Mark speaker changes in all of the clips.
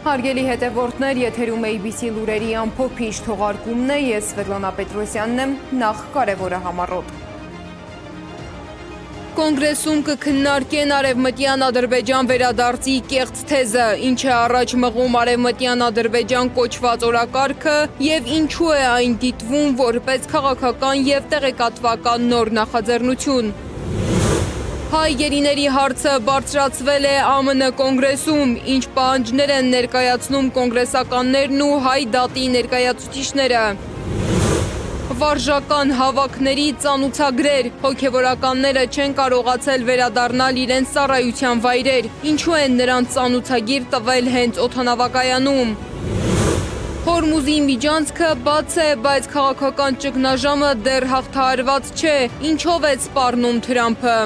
Speaker 1: Հարգելի հետևորդներ, եթերում ABC լուրերի ամփոփիչ թողարկումն է, ես Սվետլանա Պետրոսյանն եմ, նախ կարևորը համառոտ։ Կոնգրեսում կքննարկեն Արևմտյան Ադրբեջան վերադարձի կեղծ թեզը, ինչ է առաջ մղում Արևմտյան Ադրբեջան կոչված օրակարգը և ինչու է այն դիտվում որպես քաղաքական և տեղեկատվական նոր նախաձեռնություն։ Հայ գերիների հարցը բարձրացվել է ԱՄՆ կոնգրեսում, ինչ պահանջներ են ներկայացնում կոնգրեսականներն ու հայ դատի ներկայացուցիչները։ Վարժական հավաքների ծանուցագրեր, հոգևորականները չեն կարողացել վերադառնալ իրենց ծառայության վայրեր, ինչու են նրանց ծանուցագիր տվել հենց օդանավակայանում։ Հորմուզի միջանցքը բաց է, բայց քաղաքական ճգնաժամը դեռ հաղթահարված չէ, ինչով է սպառնում Թրամփը։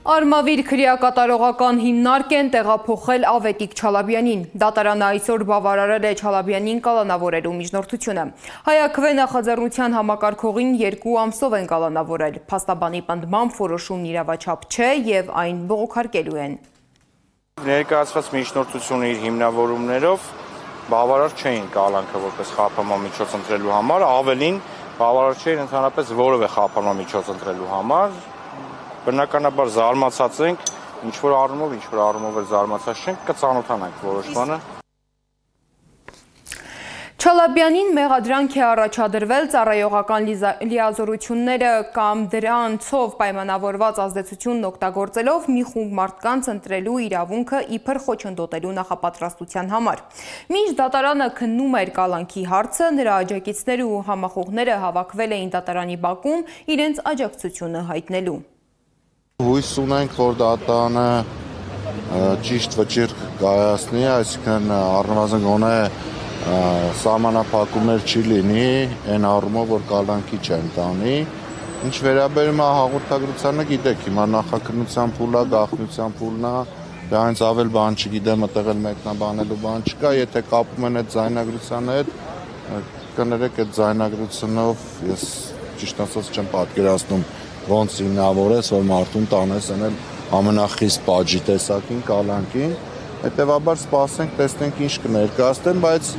Speaker 1: Արմավիր քրեակատարողական հիմնարկ են տեղափոխել Ավետիք Չալաբյանին։ Դատարանը այսօր բավարարել է Չալաբյանին կալանավորելու միջնորդությունը։ Հայաքվե նախաձեռնության համակարգողին 2 ամսով են կալանավորել։ Փաստաբանի պնդմամբ որոշումն իրավաչափ չէ և այն բողոքարկելու են։
Speaker 2: Ներկայացված միջնորդությունը իր հիմնավորումներով բավարար չէին կալանքը որպես խափանման միջոց ընտրելու համար, ավելին բավարար չէին ընդհանրապես որևէ խափանման միջոց ընտրելու համար։ Բնականաբար զարմացած ենք, ինչ-որ առումով էլ զարմացած չենք, կծանոթանանք որոշմանը։
Speaker 1: Չալաբյանին մեղադրանք է առաջադրվել ծառայողական լիազորությունները կամ դրանցով պայմանավորված ազդեցությունն օգտագործելով մի խումբ մարդկանց ընտրելու իրավունքը իբր խոչընդոտելու նախապատրաստության համար։ Մինչ դատարանը քննում էր կալանքի հարցը, նրա աջակիցները ու համախոհները հավաքվել էին դատարանի բակում իրենց աջակցությունը հայտնելու։
Speaker 3: Հույս ունենք, որ դատարանը ճիշտ վճիռ կայացնի, այսինքն առնվազն գոնե սահմանափակումներ չի լինի, այն առումով, որ կալանքի չեն տանի։ Ինչ վերաբերում է հաղորդագրությանը, գիտեք, հիմա նախաքննության փուլը, գաղտնիության փուլն է, դա հենց ավել բան չգիտեմ, այդտեղ էլ մեկնաբանելու բան չկա, եթե կապում են այդ ձայնագրության հետ, կներեք այդ ձայնագրությունով ես ճիշտ ասած չեմ պատկերացնում ոնց հիմնավորես, որ մարդուն տանես են ամենախիստ պատժի տեսակին, կալանքին, հետևաբար սպասենք, տեսնենք ինչ կներկայացնեն, բայց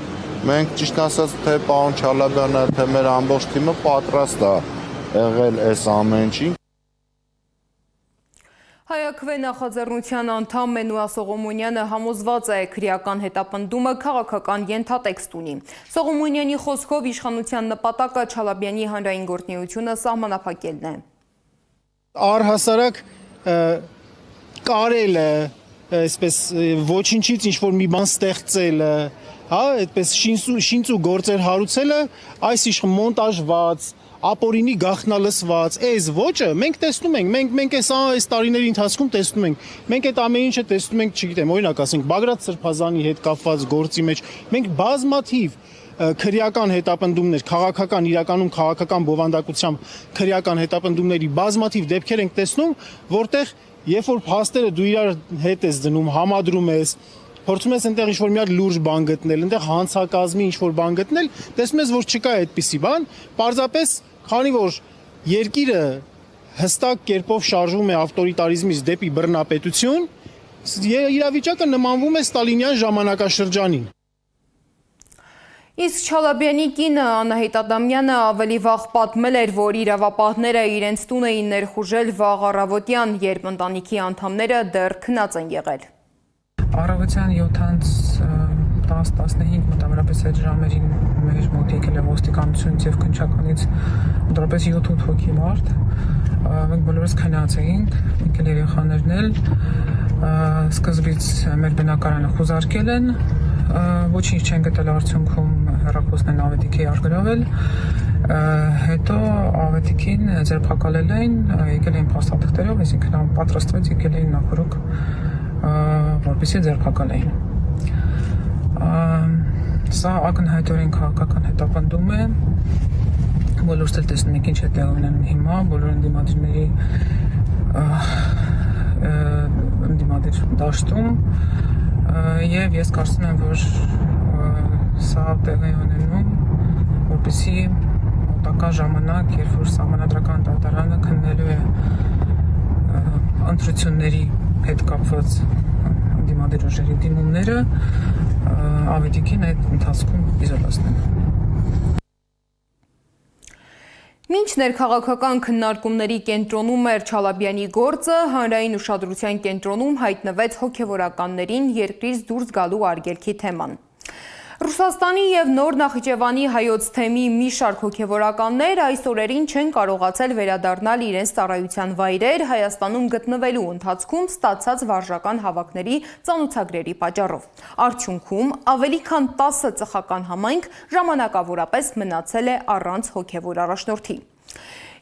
Speaker 3: մենք ճիշտ ասած թե պարոն Չալաբյանը, թե մեր ամբողջ թիմը պատրաստ է եղել այս ամեն ինչին։
Speaker 1: Հայաքվե նախաձեռնության անդամ Մենուա Սողոմոնյանը համոզված է քրեական հետապնդումը քաղաքական ենթատեքստ ունի։ Սողոմոնյանի խոսքով իշխանության նպատակը Չալաբյանի հանրային գործունեությունը սահմանափակելն է։
Speaker 4: Առհասարակ կարելը, այսպես ոչինչից ինչ-որ մի բան ստեղծելը, այդպես շինծ ու գործեր հարուցելը, այս իշխան մոնտաժված, ապօրինի գաղտնալսված, այս ոճը մենք տեսնում ենք, մենք այս տարիների ընթացքում տեսնում ենք, մենք այդ ամեն ինչը տեսնում ենք, չգիտեմ, օրինակ ասենք Բագրատ Սրբազանի հետ կապված գործի մեջ, մենք բազմաթիվ քրեական հետապնդումներ, քաղաքական, իրականում քաղաքական բովանդակությամբ քրեական հետապնդումների բազմաթիվ դեպքեր ենք տեսնում, որտեղ երբ որ փաստերը դու իրար հետ ես դնում, համադրում ես, փորձում ես այնտեղ ինչ-որ մի հատ լուրջ բան գտնել, այնտեղ հանցակազմի ինչ-որ բան գտնել, տեսնում ես, որ չկա այդպիսի բան, պարզապես քանի որ երկիրը հստակ կերպով շարժվում է ավտորիտարիզմից դեպի բռնապետություն, իրավիճակը նմանվում է ստալինյան ժամանակաշրջանին։
Speaker 1: Իսկ Չալաբյանի կինը Անահիտ Ադամյանը ավելի վաղ պատմել էր, որ իրավապահները իրենց տուն էին ներխուժել վաղ առավոտյան, երբ ընտանիքի անդամները դեռ քնած են եղել։
Speaker 5: Առավոտյան 7:10-15 մոտավորապես այդ ժամերին մեր մոտ եկել է ոստիկանությունից և քննչականից մոտավորապես 7-8 հոգի մարդ։ Մենք բոլորս քնած էինք, եկել երեխաներն էլ, սկզբից մեր բնակարանը խուզարկել են, ոչինչ չեն գտել արդյունքում հեռախոսն են Ավետիքի արգրավել, հետո Ավետիքին ձերբակալել էին, եկել էին փաստաթղթերով, այսինքն պատրաստվեց եկել էին նախորոք, որպեսզի ձերբակալեին։ Սա ակնհայտորեն քաղաքական հետապնդում է, բոլորս էլ տեսնում ենք ինչ է տեղի ունենում հիմա, բոլոր ընդդիմադիր դաշտում և ես կարծում եմ, որ սա տեղի ունենում, որպեսզի մոտակա ժամանակ, երբ որ սահմանադրական դատարանը քննելու է ընտրությունների հետ կապված դիմադիր ուժերի դիմումները ավետիքին այդ ընթացքում իզոլացնել։
Speaker 1: Մինչ ներքաղաքական քննարկումների կենտրոնում էր Չալաբյանի գործը, հանրային ուշադրության կենտրոնում հայտնվեց հոգևորականներին երկրից դուրս գալու արգելքի թեման։ Ռուսաստանի և Նոր Նախիջևանի հայոց թեմի մի շարք հոգևորականներ այս օրերին չեն կարողացել վերադառնալ իրենց ծառայության վայրեր Հայաստանում գտնվելու ընթացքում ստացած վարժական հավաքների ծանոթագրերի պատճառով։ Արդյունքում ավելի քան 10 ծխական համայնք ժամանակավորապես մնացել է առանց հոգևոր առաջնորդի։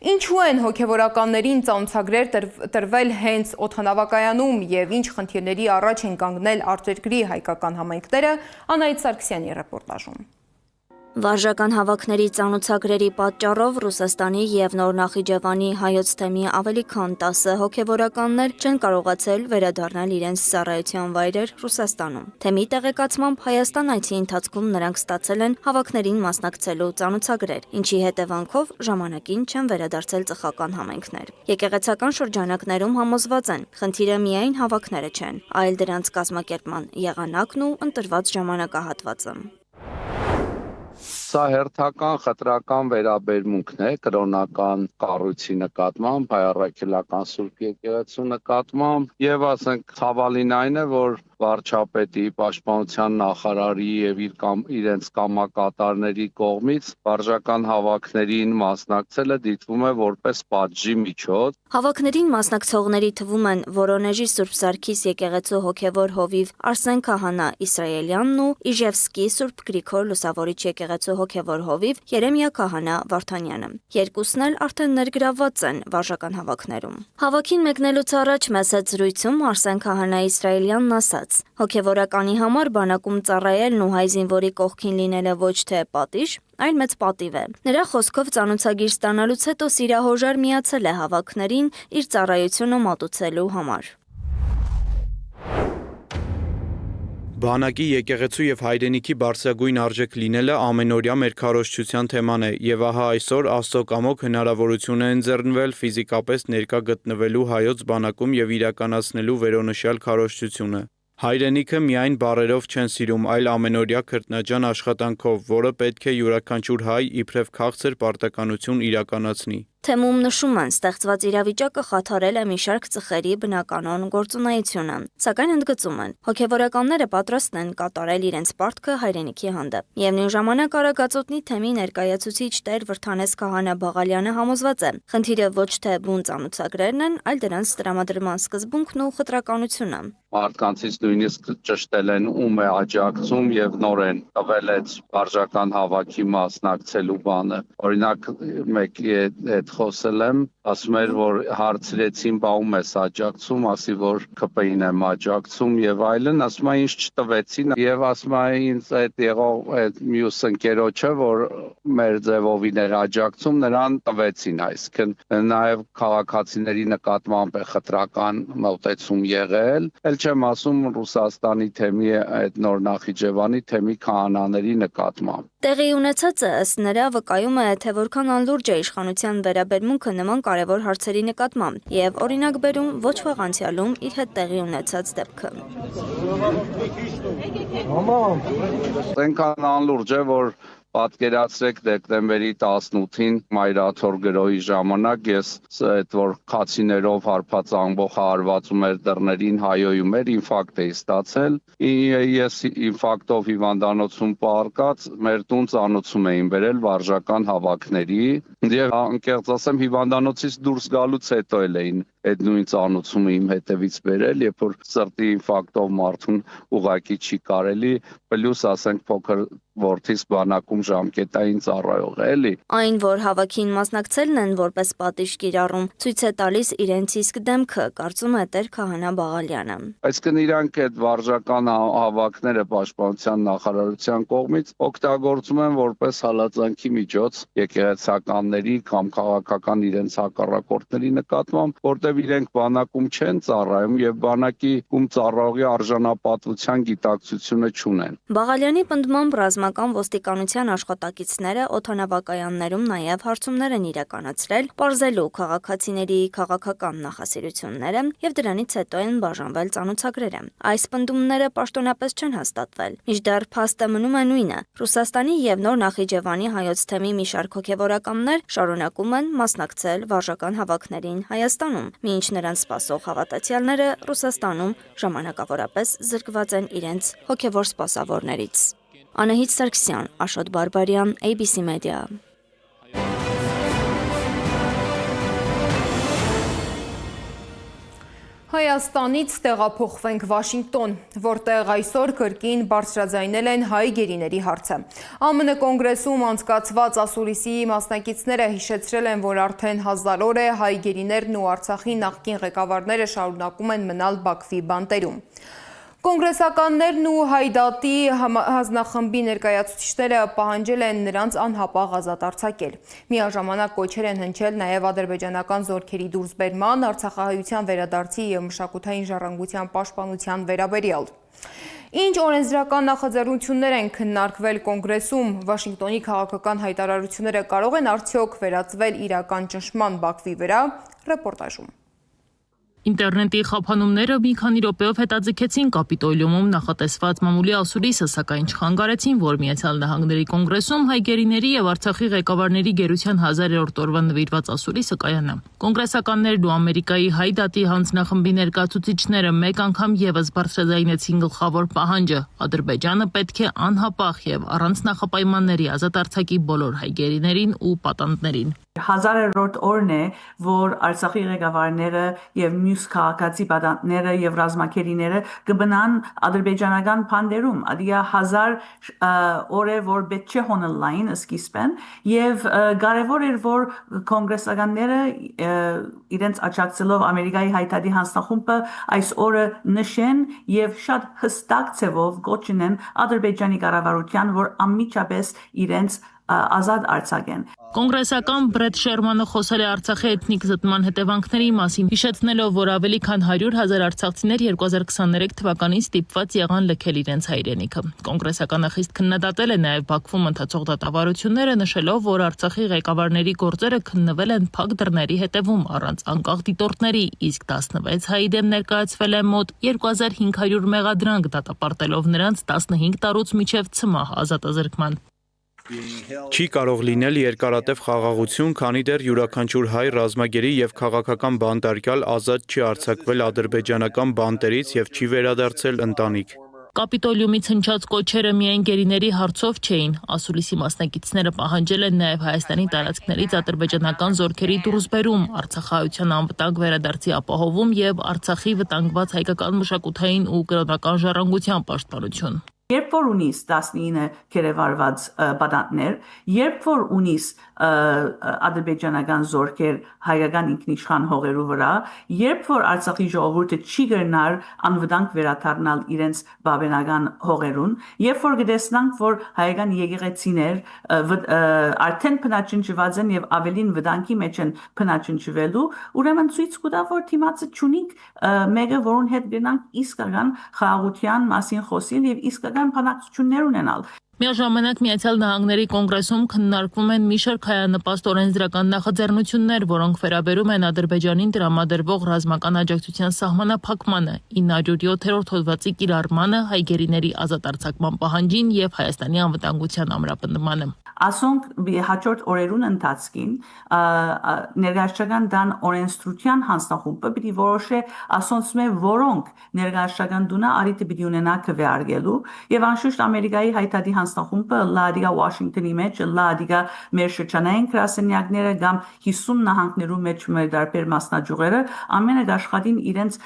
Speaker 1: Ինչու են հոգևորականներին ծանոթագրեր տրվել հենց օդանավակայանում և ինչ խնդիրների առաջ են կանգնել արտերկրի հայկական համայնքները, Անահիտ Սարգսյանի ռեպորտաժում։
Speaker 6: Վարժական հավաքների ծանոթագրերի պատճառով Ռուսաստանի և Նոր Նախիջևանի հայոց թեմի ավելի քան 10 հոգևորականներ չեն կարողացել վերադառնալ իրենց ծառայության վայրեր Ռուսաստանում։ Թեմի տեղեկացմամբ Հայաստան այցի ընթացքում նրանք ստացել են հավաքներին մասնակցելու ծանոթագրեր, ինչի հետևանքով ժամանակին չեն վերադարձել ծխական համայնքներ։ Եկեղեցական շրջանակներում համոզված են, խնդիրը միայն հավաքները չեն, այլ դրանց կազմակերպման եղանակն ու ընտրված ժամանակահատվածը։
Speaker 7: Սա հերթական խտրական վերաբերմունքն է կրոնական կառույցի նկատմամբ, հայ առաքելական Սուրբ եկեղեցու նկատմամբ եւ ասենք ցավալին այն է, որ վարչապետի, պաշտպանության նախարարի եւ իրենց կամակատարների կողմից վարժական հավաքներին մասնակցելը դիտվում է որպես պատժի միջոց։
Speaker 6: Հավաքներին մասնակցողների թվում են Վորոնեժի Սուրբ Սարգիս եկեղեցու հոգևոր հովիվ Արսեն Քահանա Իսրայելյանն ու Իժևսկի Սուրբ Գրիգոր Լուսավորիչ եկեղեցու հոգևոր հովիվ Երեմիա Քահանա Վարդանյանը։ Երկուսն էլ արդեն ներգրավված են վարժական հավաքներում։ Հավաքին մեկնելուց առաջ մեծ զրույցում Արսեն Քահանա Իսրայելյանն ասաց. հոգևորականի համար բանակում ծառայելն ու հայ զինվորի կողքին լինելը ոչ թե պատիժ, այլ մեծ պատիվ է։ Նրա խոսքով ծանոթագիր ստանալուց հետո սիրահորժար միացել է հավաքներին իր ծառայությունը մատուցելու համար։
Speaker 8: Բանակի, եկեղեցու և հայրենիքի բարձրագույն արժեք լինելը ամենօրյա մեր քարոզչության թեման է, և ահա այսօր Աստծո կամոք հնարավորություն է ընձեռնվել ֆիզիկապես ներկա գտնվելու հայոց բանակում և իրականացնելու վերոնշյալ քարոզչությունը։ Հայրենիքը միայն բառերով չեն սիրում, այլ ամենօրյա քրտնաջան աշխատանքով, որը պետք է յուրաքանչյուր հայ իբրև քաղցր պարտականություն իրականացնի։
Speaker 6: Թեմում նշում են, ստեղծված իրավիճակը խաթարել է մի շարք ծխերի բնականոն գործունեությունը, սակայն ընդգծում են, հոգևորականները պատրաստ են կատարել իրենց պարտքը հայրենիքի հանդեպ։ Միևնույն ժամանակ Արագածոտնի թեմի ներկայացուցիչ Տեր Վրթանես Քահանա Բաղալյանը համոզված է, խնդիրը ոչ թե բուն ծանոթագրերն են, այլ դրանց տրամադրման սկզբունքն ու խտրականությունը։
Speaker 7: Մարդկանցից նույնիսկ ճշտել են ում է աջակցում եւ նորեն տվել այդ վարժական հավաքի մասնակցելու բանը։ Օրինակ մեկի հետ խոսել եմ, ասում էր, որ հարցրեցին, բա ում ես աջակցում, ասի, որ ԿՊ-ին եմ աջակցում եւ այլն, ասում է, ինձ չտվեցին եւ ասում է, ինձ այդ եղող այդ մյուս ընկերոջը, որ մեր ձևովին էր աջակցում, նրան տվեցին, այսինքն նաեւ քաղաքացիների նկատմամբ է խտրական մոտեցում եղել։ Չեմ ասում Ռուսաստանի թեմի այդ Նոր Նախիջևանի թեմի քահանաների նկատմամբ։
Speaker 6: Տեղի ունեցածը ըստ նրա վկայում է, թե որքան անլուրջ է իշխանության վերաբերմունքը նման կարևոր հարցերի նկատմամբ եւ օրինակ բերում ոչ վաղ անցյալում իր հետ տեղի ունեցած դեպքը։
Speaker 7: Այնքան անլուրջ է, որ պատկերացրեք դեկտեմբերի 18-ին մայրաթոր գրոհի ժամանակ ես այդ որ խացիներով հարբած ամբողջ հարվածում էր դռներին հայոյում էր ինֆարկտ էի ստացել ես ինֆարկտով հիվանդանոցում պարկած մեր տուն ծանոթում էին բերել վարժական հավաքների եւ անկեղծ ասեմ հիվանդանոցից դուրս գալուց հետո էին այդ նույն ծանոթումը իմ հետևից բերել երբ որ սրտի ինֆարկտով մարդուն ուղակի չի կարելի պլյուս ասենք փոքր որդիս բանակում ժամկետային ծառայող է էլի։
Speaker 6: Այն, որ հավաքին մասնակցելն են որպես պատիժ կիրառում, ցույց է տալիս իրենց իսկ դեմքը, կարծում է Տեր Քահանա Բաղալյանը։
Speaker 7: Այսինքն իրանք այդ վարժական հավաքները պաշտպանության նախարարության կողմից օգտագործում են որպես հալածանքի միջոց եկեղեցականների կամ քաղաքական իրենց հակառակորդների նկատմամբ, որտեղ որովհետև իրենք բանակում չեն ծառայում եւ բանակում ծառայողի արժանապատվության գիտակցությունը չունեն։
Speaker 6: Բաղալյանի պնդմամբ ռազմական ոստիկանության աշխատակիցները օդանավակայաններում նաև հարցումներ են իրականացրել, պարզելու քաղաքացիների քաղաքական նախասիրությունները եւ դրանից հետո են բաժանվել ծանոթագրերը։ Այս պնդումները պաշտոնապես չեն հաստատվել։ Մինչդեռ փաստը մնում է նույնը։ Ռուսաստանի եւ Նոր Նախիջևանի հայոց թեմի մի շարք հոգեվորականներ շարունակում են մասնակցել վարժական հավաքներին Հայաստանում, մինչ նրանց սպասող հավատացյալները Ռուսաստանում ժամանակավորապես զրկված են իրենց հոգեվոր սպասավորներից։ Անահիտ Սարգսյան, Աշոտ Բարբարյան, ABC Media։
Speaker 1: Հայաստանից տեղափոխվենք Վաշինգտոն, որտեղ այսօր կրկին բարձրաձայնել են հայ գերիների հարցը։ ԱՄՆ կոնգրեսում անցկացված ասուլիսի մասնակիցները հիշեցրել են, որ արդեն 1000 օր է հայ գերիներն ու Արցախի նախկին ղեկավարները շարունակում են մնալ Բաքվի բանտերում։ Կոնգրեսականներն ու Հայդատի հանձնախմբի ներկայացուցիչները պահանջել են նրանց անհապաղ ազատ արձակել։ Միաժամանակ կոչեր են հնչել նաև ադրբեջանական զորքերի դուրսբերման, արցախահայության վերադարձի և մշակութային ժառանգության պաշտպանության վերաբերյալ։ Ինչ օրենսդրական նախաձեռնություններ են քննարկվել կոնգրեսում, Վաշինգտոնի քաղաքական հայտարարությունները կարող են արդյոք վերածվել իրական ճնշման Բաքվի վրա, ռեպորտաժում։
Speaker 9: Ինտերնետի խափանումները մի քանի րոպեով հետաձգեցին Կապիտոլիումում նախատեսված մամուլի ասուլիսը, սակայն չխանգարեցին, որ Միացյալ Նահանգների կոնգրեսում հայ գերիների եւ Արցախի ղեկավարների գերության 1000-րդ օրվա նվիրված ասուլիսը կայանա։ Կոնգրեսականներն ու Ամերիկայի Հայդատի հանձնախմբի ներկայացուցիչները մեկ անգամ եւս բարձրաձայնեցին գլխավոր պահանջը՝ Ադրբեջանը պետք է անհապաղ եւ առանց նախապայմանների ազատ արձակի բոլոր հայ գերիներին ու պատանդներին։
Speaker 10: 1000-րդ օրն է, որ Արցախի ղեկավարները եւ մյուս քաղաքացի պատանդները եւ ռազմակերիները կբնան ադրբեջանական բանդերում։ Ադիա 1000 օր է, որ պետք չէ հոնլայն սկիզբեն եւ կարեւոր էր, որ կոնգրեսականները իրենց աջակցելով Ամերիկայի Հայդատի հանձնախումբը այս օրը նշեն եւ շատ հստակ ձևով գոչնեն Ադրբեջանի կառավարության, որ անմիջապես իրենց ազատ արձակեն։
Speaker 9: Կոնգրեսական Բրեդ Շերմանը խոսել է Արցախի էթնիկ զտման հետևանքների մասին, հիշեցնելով, որ ավելի քան 100,000 արցախցիներ 2023 թվականին ստիպված եղան լքել իրենց հայրենիքը։ Կոնգրեսականը խիստ քննադատել է նաև Բաքվում ընթացող դատավարությունները, նշելով, որ Արցախի ղեկավարների գործերը քննվել են փակ դռների հետևում առանց անկախ դիտորդների, իսկ 16 հայի դեմ ներկայացվել է մոտ 2500 մեղադրանք, դատապարտելով նրանց 15 տարուց մինչև ցմահ ազատազրկման։
Speaker 8: Չի կարող լինել երկարատև խաղաղություն, քանի դեռ յուրաքանչյուր հայ ռազմագերի եւ քաղաքական բանտարկյալ ազատ չի արձակվել ադրբեջանական բանտերից եւ չի վերադարձել ընտանիք։
Speaker 9: Կապիտոլիումից հնչած կոչերը միայն գերիների հարցով չէին։ Ասուլիսի մասնակիցները պահանջել են նաև Հայաստանի տարածքներից ադրբեջանական զորքերի դուրսբերում, արցախահայության անվտանգ վերադարձի ապահովում եւ Արցախի վտանգված հայկական մշակութային ու կրոնական ժառանգության պաշտպանություն։
Speaker 10: Երբ որ ունիս 19 կերևարված պատանդներ, երբ որ ունիս ադրբեջանական զորքեր հայկական ինքնիշխան հողերու վրա, երբ որ Արցախի ժողովուրդը չի գնար անվտանգ վերադառնալ իրենց բավենական հողերուն, երբ որ գտեսնանք, որ հայկական եկեղեցիներ արդեն բնաճնճված են եւ ավելին վտանգի մեջ են բնաճնճվելու, ուրեմն ցույց կտա, որ դիմացը չունենք մեկը, որուն հետ գնանք իսկական խաղաղության մասին խոսել եւ իսկական բանակցություններ ունենալ։
Speaker 9: Միաժամանակ Միացյալ Նահանգների կոնգրեսում քննարկվում են մի շարք հայանպաստ օրենսդրական նախաձեռնություններ, որոնք վերաբերում են Ադրբեջանին տրամադրվող ռազմական աջակցության սահմանափակմանը, 907-րդ հոդվածի կիրառմանը, հայ գերիների ազատ արձակման պահանջին եւ Հայաստանի անվտանգության ամրապնդմանը։
Speaker 10: Ասոնք հաջորդ օրերուն ընթացքին ներգաղթական դան օրենսդրության հանձնախումբը պիտի որոշե ասոնցմե որոնք ներգաղթական դունա արիթը պիտի ունենա քվեարկելու եւ անշուշտ Ամերիկայի Հայդատի հանձնախումբը լադիգա Վաշինգտոնի մեջ լադիգա մեր շրջանային գրասենյակները կամ 50 նահանգներու մեջ մեր դարբեր մասնաճյուղերը ամենը աշխատին իրենց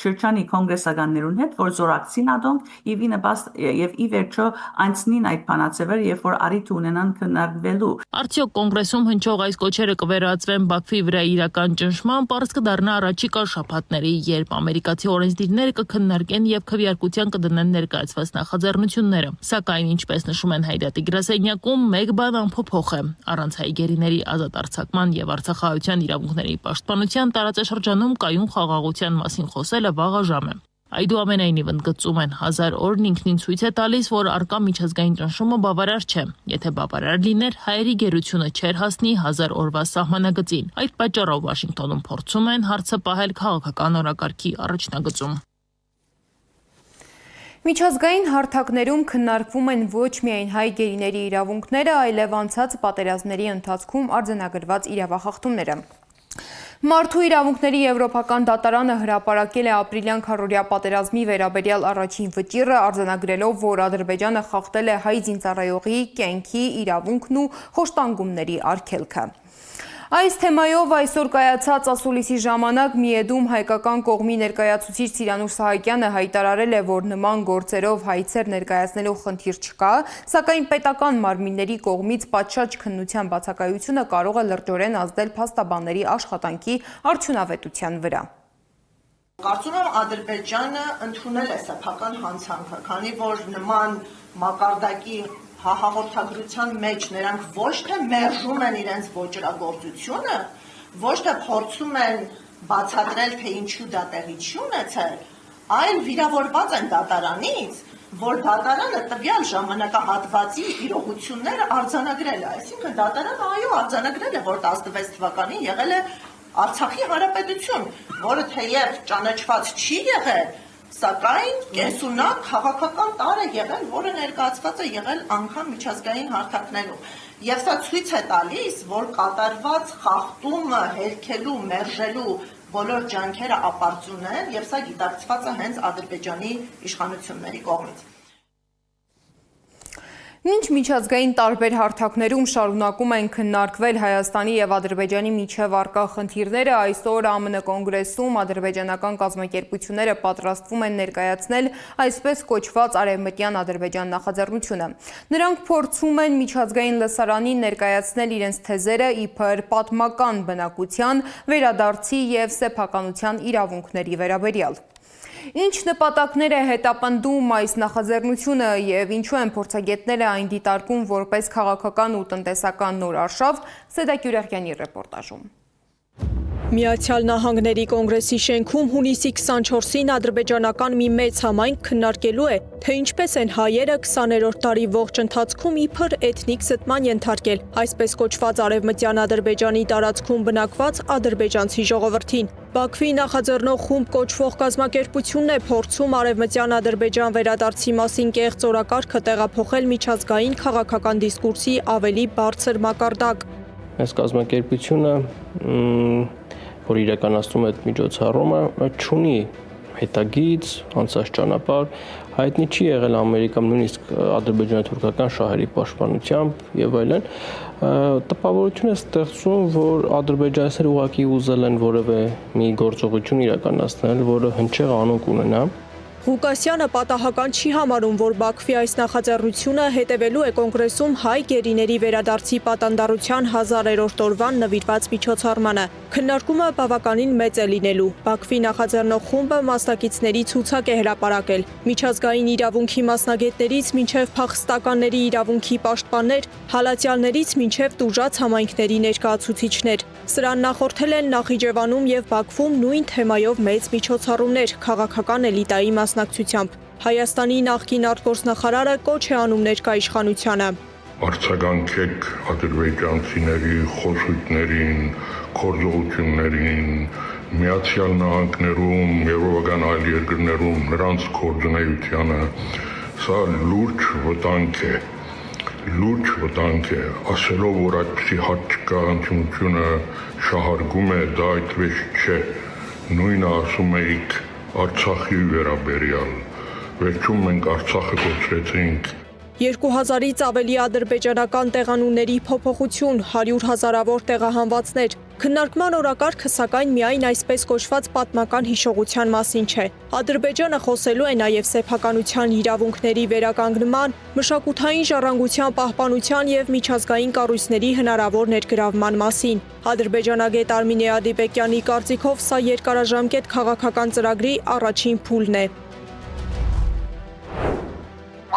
Speaker 10: շրջանի կոնգրեսականներուն հետ որ զորակցին ադոնք եւ ի վերջո անցնին այդ բանացևեր երբ որ արիթ ունենան քննարկվելու։
Speaker 9: Արդյոք կոնգրեսում հնչող այս կոչերը կվերածվեն Բաքվի վրա իրական ճնշման, պարզ կդառնա առաջիկա շաբաթների, երբ ամերիկացի օրենսդիրները կքննարկեն եւ քվեարկության կդնեն ներկայացված նախաձեռնությունները։ Սակայն, ինչպես նշում են Հայրատի գրասենյակում, մեկ բան անփոփոխ է. առանց հայ գերիների ազատ արձակման եւ արցախահայության իրավունքների պաշտպանության տարածաշրջանում կայուն խաղաղության մասին խոսելը վաղաժամ է։ Այդուամենայնիվ ընդգծում են 1000 օրն ինքնին ցույց է տալիս, որ արկա միջազգային ճնշումը բավարար չէ։ Եթե բավարար լիներ, հայերի գերությունը չէր հասնի 1000 օրվա սահմանագծին։ Այդ պատճառով Վաշինգտոնում փորձում են հարցը պահել քաղաքական օրակարգի առաջնագծում։
Speaker 1: Միջազգային հարթակներում քննարկվում են ոչ միայն հայ գերիների իրավունքները, այլև անցած պատերազմների ընթացքում արձանագրված իրավախախտումները։ Մարդու իրավունքների Եվրոպական դատարանը հրապարակել է ապրիլյան քառօրյա պատերազմի վերաբերյալ առաջին վճիռը, արձանագրելով, որ Ադրբեջանը խախտել է հայ զինծառայողի կյանքի իրավունքն ու խոշտանգումների արգելքը։ Այս թեմայով այսօր կայացած ասուլիսի ժամանակ Միեդում հայկական կողմի ներկայացուցիչ Սիրանուշ Սահակյանը հայտարարել է, որ նման գործերով հայցեր ներկայացնելու խնդիր չկա, սակայն պետական մարմինների կողմից պատշաճ քննության բացակայությունը կարող է լրջորեն ազդել փաստաբանների աշխատանքի արդյունավետության վրա։
Speaker 11: Կարծում եմ Ադրբեջանը ընդունել է սեփական հանցանքը, քանի որ նման մակարդակի հաղորդագրության մեջ նրանք ոչ թե մերժում են իրենց ոճրագործությունը, ոչ թե փորձում են բացատրել, թե ինչու դա տեղի չի ունեցել, այլ վիրավորված են դատարանից, որ դատարանը տվյալ ժամանակահատվածի իրողությունները արձանագրել է։ Այսինքն դատարանը այո արձանագրել է, որ 16 թվականին եղել է Արցախի հանրապետություն, որը թեև ճանաչված չի եղել, սակայն կենսունակ քաղաքական տարր է եղել, որը ներկայացված է եղել անգամ միջազգային հարթակներում։ Եվ սա ցույց է տալիս, որ կատարված խախտումը հերքելու, մերժելու բոլոր ջանքերը ապարդյուն են, եւ սա գիտակցված է հենց Ադրբեջանի իշխանությունների կողմից։
Speaker 1: Մինչ միջազգային տարբեր հարթակներում շարունակում են քննարկվել Հայաստանի եւ Ադրբեջանի միջև առկա խնդիրները, այսօր ԱՄՆ կոնգրեսում ադրբեջանական կազմակերպությունները պատրաստվում են ներկայացնել այսպես կոչված արևմտյան Ադրբեջան նախաձեռնությունը։ Նրանք փորձում են միջազգային լսարանին ներկայացնել իրենց թեզերը իբր պատմական բնակության, վերադարձի եւ սեփականության իրավունքների վերաբերյալ։ Ինչ նպատակներ է հետապնդում այս նախաձեռնությունը եւ ինչու են փորձագետները այն դիտարկում որպես քաղաքական ու տնտեսական նոր արշավ, Սեդա Գյուրեղյանի ռեպորտաժում։
Speaker 12: Միացյալ Նահանգների կոնգրեսի շենքում հունիսի 24-ին ադրբեջանական մի մեծ համայնք քննարկելու է, թե ինչպես են հայերը 20-րդ դարի ողջ ընթացքում իբր էթնիկ զտման ենթարկել, այսպես կոչված արևմտյան Ադրբեջանի տարածքում բնակված ադրբեջանցի ժողովրդին։ Բաքվի նախաձեռնող խումբ կոչվող կազմակերպությունն է փորձում արևմտյան Ադրբեջան վերադարձի մասին կեղծ օրակարգը տեղափոխել միջազգային քաղաքական դիսկուրսի ավելի բարձր մակարդակ։
Speaker 13: Այս կազմակերպությունը որ իրականացնում է այդ միջոցառումը, չունի հետագիծ, անցած ճանապարհ, հայտնի չի եղել Ամերիկայում նույնիսկ ադրբեջանա-թուրքական շահերի պաշտպանությամբ եւ այլն, տպավորություն է ստեղծում, որ ադրբեջանցիները ուղղակի ուզել են որևէ մի գործողություն իրականացնել, որը հնչեղ անուն կունենա։
Speaker 12: Ղուկասյանը պատահական չի համարում, որ Բաքվի այս նախաձեռնությունը հետևելու է կոնգրեսում հայ գերիների վերադարձի պատանդառության 1000-րդ օրվան նվիրված միջոցառմանը։ Քննարկումը բավականին մեծ է լինելու։ Բաքվի նախաձեռնող խումբը մասնակիցների ցուցակ է հրապարակել։ Միջազգային իրավունքի մասնագետներից մինչև փախստականների իրավունքի պաշտպաններ, հալածյալներից մինչև տուժած համայնքների ներկայացուցիչներ։ Սրան նախորդել են Նախիջևանում եւ Բաքվում նույն թեմայով մեծ միջոցառումներ քաղաքական էլիտայի մասնակցությամբ։ Հայաստանի նախկին արտգործնախարարը կոչ է անում ներկայիշխանությանը։
Speaker 14: Արձագանքեք ադրբեջանցիների խոսույթներին, գործողություններին, Միացյալ Նահանգներում, եվրոպական այլ երկրներում նրանց գործունեությանը, սա լուրջ վտանգ է։ Լուրջ վտանգ է, ասելով, որ այդպիսի հատկա ընդունությունը շահարկում է, դա այդպես չէ։ Նույնը ասում էիք Արցախի վերաբերյալ, վերջում մենք Արցախը կոչեցինք
Speaker 12: 2000-ից ավելի ադրբեջանական տեղանունների փոփոխություն, 100 հազարավոր տեղահանվածներ, Քննարկման օրակարգը սակայն միայն այսպես կոչված պատմական հիշողության մասին չէ։ Ադրբեջանը խոսելու է նաև սեփականության իրավունքների վերականգնման, մշակութային ժառանգության պահպանության եւ միջազգային կառույցների հնարավոր ներգրավման մասին։ Ադրբեջանագետ Արմինե Ադիբեկյանի կարծիքով սա երկարաժամկետ քաղաքական ծրագրի առաջին փուլն է։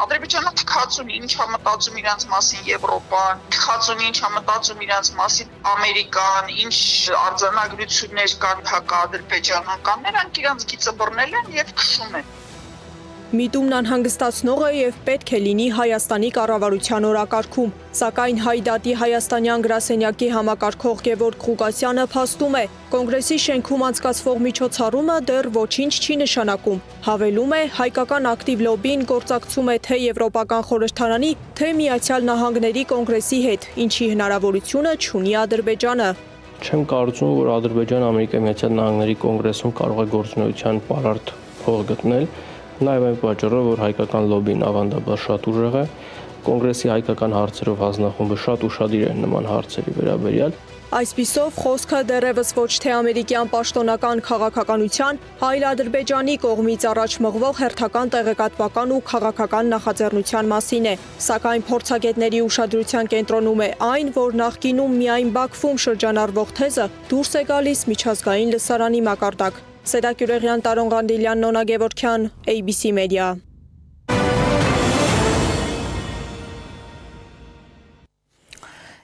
Speaker 15: Ադրբեջանը թքած ունի ինչ է մտածում իրանց մասին Եվրոպան, թքած ունի ինչ է մտածում իրանց մասին Ամերիկան, ինչ արձանագրություններ կան հակաադրբեջանական, նրանք իրանց գիծը բռնել են եւ քշում են։
Speaker 12: Միտումն անհանգստացնող է եւ պետք է լինի Հայաստանի կառավարության օրակարգում, սակայն Հայդատի հայաստանյան գրասենյակի համակարգող Գևորգ Ղուկասյանը փաստում է, կոնգրեսի շենքում անցկացվող միջոցառումը դեռ ոչինչ չի նշանակում։ Հավելում է, հայկական ակտիվ լոբին գործակցում է թե Եվրոպական խորհրդարանի, թե Միացյալ Նահանգների կոնգրեսի հետ, ինչի հնարավորությունը չունի Ադրբեջանը։
Speaker 13: Չեմ կարծում, որ Ադրբեջանը Ամերիկայի Միացյալ Նահանգների կոնգրեսում կարող է գործունեության պարարտ փող գտնել։ Նաև այն պատճառով, որ հայկական լոբին ավանդաբար շատ ուժեղ է, կոնգրեսի հայկական հարցերով հանձնախումբը շատ ուշադիր է նման հարցերի վերաբերյալ։
Speaker 12: Այսպիսով խոսքը դեռևս ոչ թե ամերիկյան պաշտոնական քաղաքականության, այլ Ադրբեջանի կողմից առաջ մղվող հերթական տեղեկատվական ու քաղաքական նախաձեռնության մասին է, սակայն փորձագետների ուշադրության կենտրոնում է այն, որ նախկինում միայն Բաքվում շրջանառվող թեզը դուրս է գալիս միջազգային լսարանի մակարդակ։ Սեդակ Յուրեղյան, Տարոն Ղանդիլյան, Նոնա Գևորգյան, ABC Media։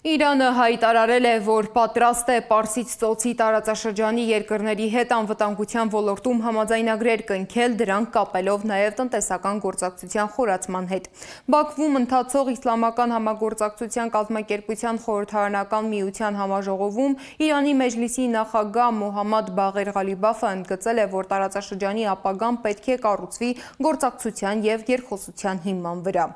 Speaker 1: Իրանը հայտարարել է, որ պատրաստ է Պարսից ծոցի տարածաշրջանի երկրների հետ անվտանգության ոլորտում համաձայնագրեր կնքել, դրանք կապելով նաև տնտեսական գործակցության խորացման հետ։ Բաքվում ընթացող Իսլամական համագործակցության կազմակերպության խորհրդարանական միության համաժողովում Իրանի Մեջլիսի նախագահ Մոհամմադ Բաղեր Ղալիբաֆը ընդգծել է, որ տարածաշրջանի ապագան պետք է կառուցվի գործակցության և երկխոսության հիման վրա։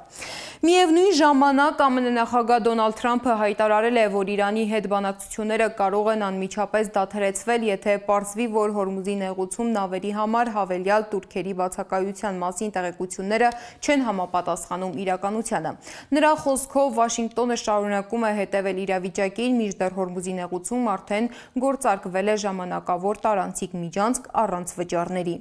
Speaker 1: Միևնույն ժամանակ ԱՄՆ նախագահ Դոնալդ Թրամփը հայտարարել է, որ Իրանի հետ բանակցությունները կարող են անմիջապես դադարեցվել, եթե պարզվի, որ Հորմուզի նեղուցում նավերի համար հավելյալ տուրքերի բացակայության մասին տեղեկությունները չեն համապատասխանում իրականությանը։ Նրա խոսքով Վաշինգտոնը շարունակում է հետևել իրավիճակին, մինչդեռ Հորմուզի նեղուցում արդեն գործարկվել է ժամանակավոր տարանցիկ միջանցք առանց վճարների։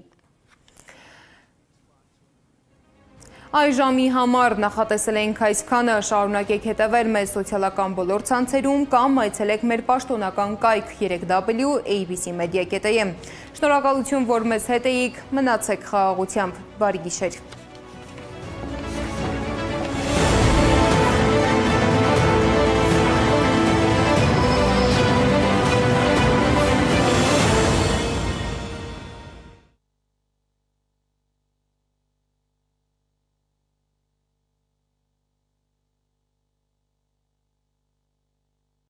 Speaker 1: Այժմի համար նախատեսել ենք այսքանը, շարունակեք հետևել մեզ սոցիալական բոլոր ցանցերում կամ այցելեք մեր պաշտոնական կայք www.abcmedia.am։ Շնորհակալություն, որ մեզ հետ էիք, մնացեք խաղաղությամբ, բարի գիշեր։